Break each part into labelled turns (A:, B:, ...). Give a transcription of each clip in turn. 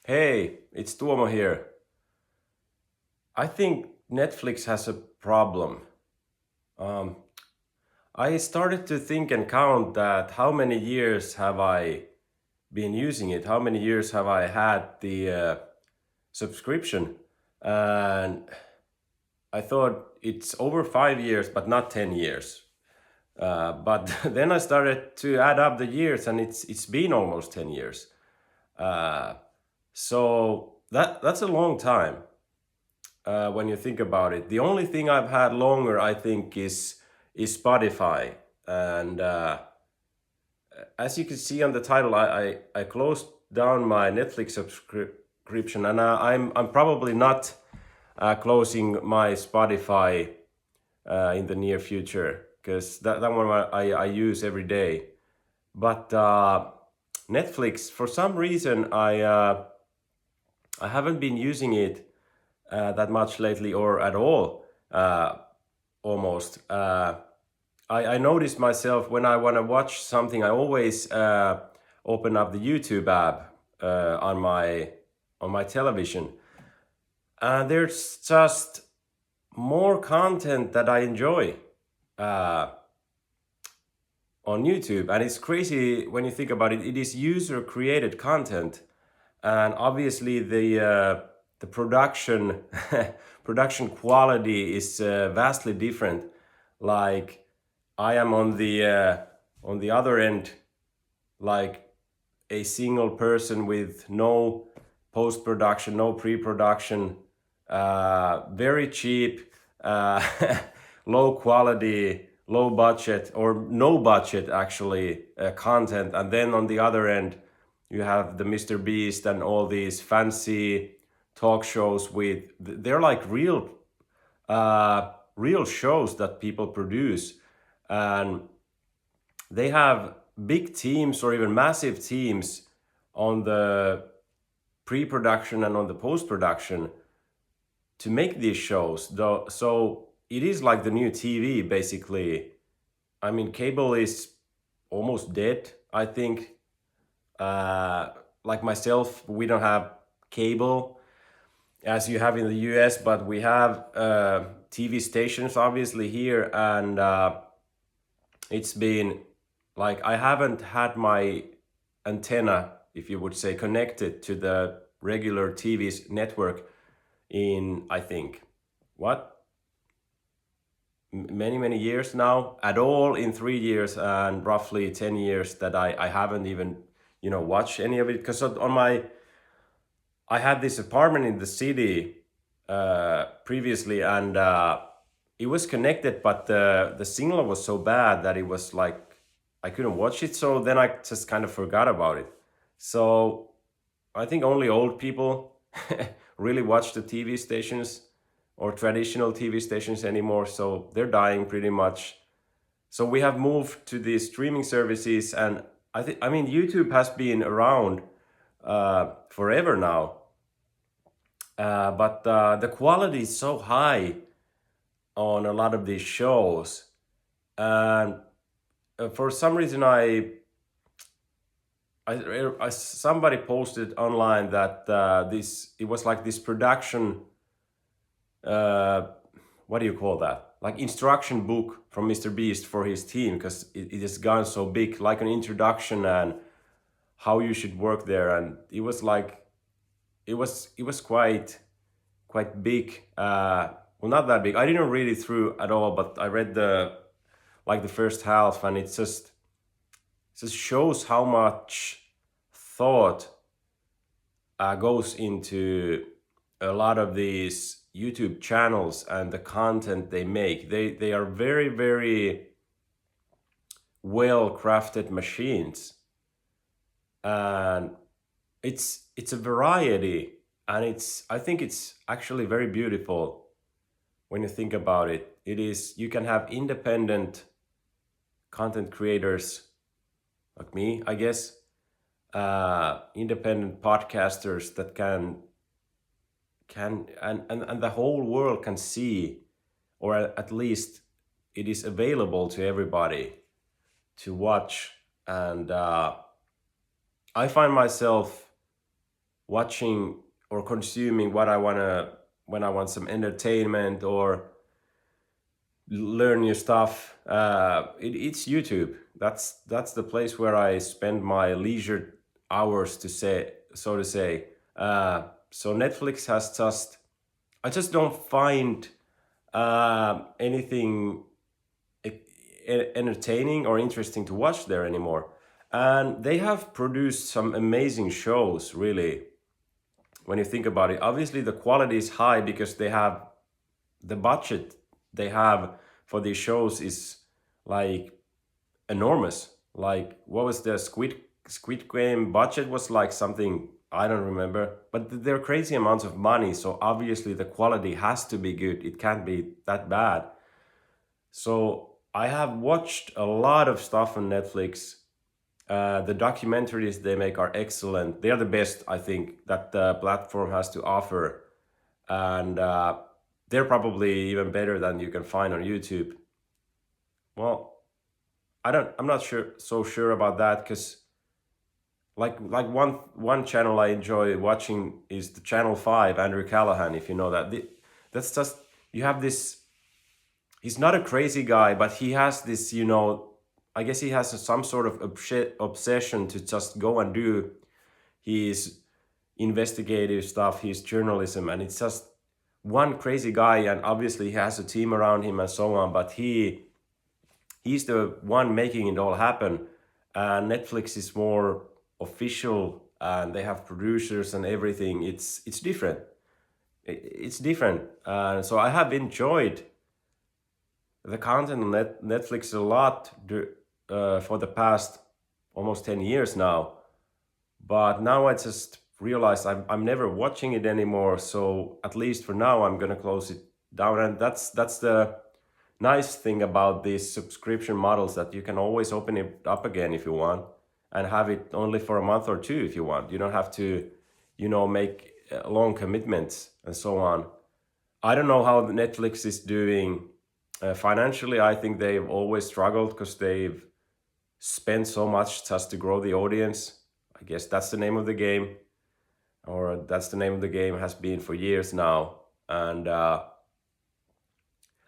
A: Hey, it's Tuomo here. I think Netflix has a problem. Um, I started to think and count that how many years have I been using it? How many years have I had the subscription? And I thought it's over 5 years, but not 10 years. But then I started to add up the years, and it's been almost 10 years. Uh, so that's a long time. When you think about it. The only thing I've had longer, I think, is Spotify. And as you can see on the title, I closed down my Netflix subscription, and I'm probably not closing my Spotify in the near future because that one I use every day. But Netflix, for some reason, I haven't been using it that much lately or at all, almost. I noticed myself when I want to watch something, I always open up the YouTube app on my television, and there's just more content that I enjoy uh, on YouTube, and it's crazy when you think about it. It is user created content, and obviously the production production quality is vastly different. Like I am on the other end, like a single person with no post production, no pre production, very cheap, uh, low quality, low budget, or no budget actually content. And then on the other end, you have the Mr. Beast and all these fancy talk shows with they're like real shows that people produce, and they have big teams or even massive teams on the pre-production and on the post-production to make these shows though. So it is like the new TV basically. I mean, cable is almost dead, I think. uh, like myself, we don't have cable as you have in the US, but we have TV stations obviously here, and it's been like I haven't had my antenna, if you would say, connected to the regular TV's network in, I think, what, many years now at all, in 3 years, and roughly 10 years that I haven't even watched any of it because on my I had this apartment in the city previously, and it was connected, but the signal was so bad that it was like I couldn't watch it. So then I just kind of forgot about it. So I think only old people really watch the TV stations or traditional TV stations anymore. So they're dying pretty much. So we have moved to these streaming services, and I mean YouTube has been around forever now, but the quality is so high on a lot of these shows, and for some reason somebody posted online that this it was like this production, uh, what do you call that, like instruction book from Mr. Beast for his team, because it has gone so big, like an introduction and how you should work there, and it was like it was quite big. Well, not that big. I didn't read it through at all, but I read the first half, and it just shows how much thought goes into a lot of these YouTube channels and the content they make. They are very very well crafted machines, and it's a variety, and I think it's actually very beautiful when you think about it. It is, you can have independent content creators like me, I guess, independent podcasters that can and the whole world can see, or at least it is available to everybody to watch. And I find myself watching or consuming what I wanna when I want some entertainment or learn new stuff. It's YouTube. That's the place where I spend my leisure hours, to say so to say. So Netflix has just I just don't find anything e- entertaining or interesting to watch there anymore. And they have produced some amazing shows, really. When you think about it, obviously the quality is high because they have the budget they have for these shows is like enormous. Like what was the Squid Game budget was like something I don't remember, but they're crazy amounts of money. So obviously the quality has to be good. It can't be that bad. So I have watched a lot of stuff on Netflix. The documentaries they make are excellent. They are the best, I think, that the platform has to offer, and they're probably even better than you can find on YouTube. Well, I'm not sure about that because like one channel I enjoy watching is the Channel 5, Andrew Callahan, if you know that. That's just you have this. He's not a crazy guy, but he has this, I guess he has some sort of obsession to just go and do his investigative stuff, his journalism, and it's just one crazy guy, and obviously he has a team around him and so on, but he's the one making it all happen. And Netflix is more official, and they have producers and everything. It's different. It's different. So I have enjoyed the content on Netflix a lot for the past almost 10 years now. But now I just realized I'm never watching it anymore. So at least for now, I'm gonna close it down. And that's the nice thing about these subscription models, that you can always open it up again if you want, and have it only for a month or two if you want. You don't have to, make long commitments and so on. I don't know how Netflix is doing financially. I think they've always struggled because they've spent so much just to grow the audience. I guess that's the name of the game, or that's the name of the game has been for years now. And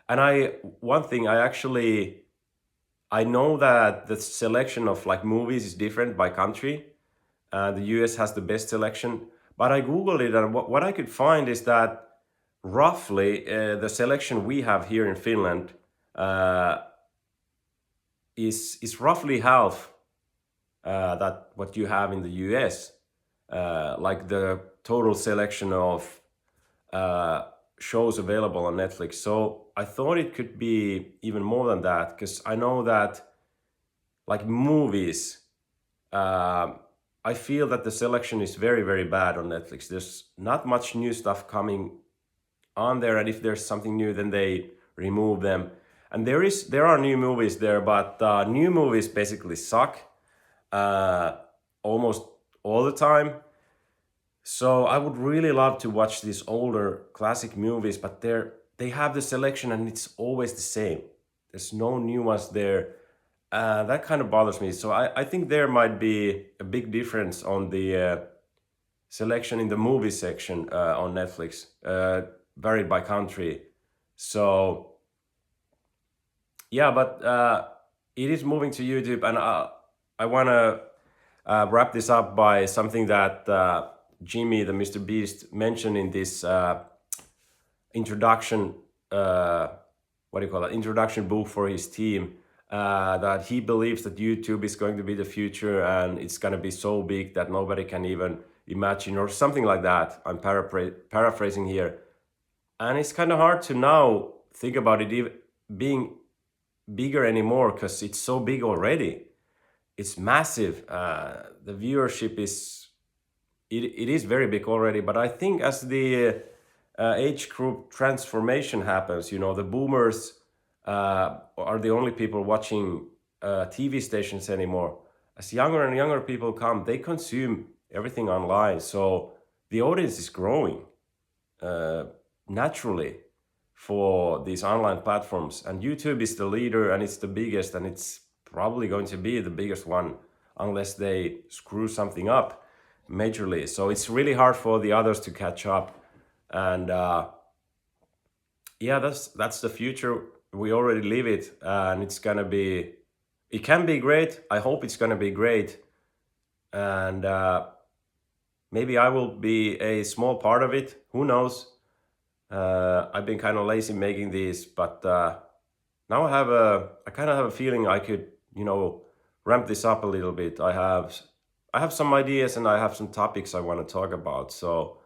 A: I one thing I know that the selection of like movies is different by country. The US has the best selection, but I googled it, and what I could find is that roughly the selection we have here in Finland uh, is roughly half that what you have in the US. Like the total selection of uh, shows available on Netflix. So I thought it could be even more than that, because I know that like movies, um I feel that the selection is very, very bad on Netflix. There's not much new stuff coming on there, and if there's something new, then they remove them. And there are new movies there, but new movies basically suck uh, almost all the time. So I would really love to watch these older classic movies, but they have the selection and it's always the same. There's no new ones there. That kind of bothers me. So I think there might be a big difference on the selection in the movie section on Netflix, varied by country. So yeah, but it is moving to YouTube, and I want to wrap this up by something that Jimmy, the Mr. Beast, mentioned in this introduction. What do you call it? Introduction book for his team. That he believes that YouTube is going to be the future, and it's going to be so big that nobody can even imagine, or something like that. I'm paraphrasing here, and it's kind of hard to now think about it being bigger anymore, because it's so big already. It's massive. The viewership it is very big already. But I think as the age group transformation happens, the boomers are the only people watching TV stations anymore. As younger and younger people come, they consume everything online. So the audience is growing uh, naturally for these online platforms. And YouTube is the leader, and it's the biggest, and it's probably going to be the biggest one unless they screw something up. majorly. So it's really hard for the others to catch up. And yeah, that's the future. We already live it, and it's gonna be. It can be great. I hope it's gonna be great, and maybe I will be a small part of it. Who knows? I've been kind of lazy making these, but now I kind of have a feeling I could, ramp this up a little bit. I have some ideas and I have some topics I want to talk about. So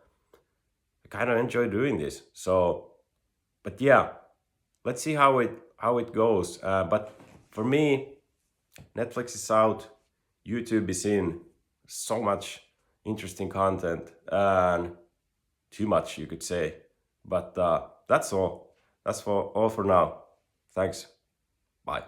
A: I kind of enjoy doing this. So, but yeah, let's see how it goes. But for me, Netflix is out, YouTube is in, so much interesting content and too much, you could say. But that's all. That's for all for now. Thanks. Bye.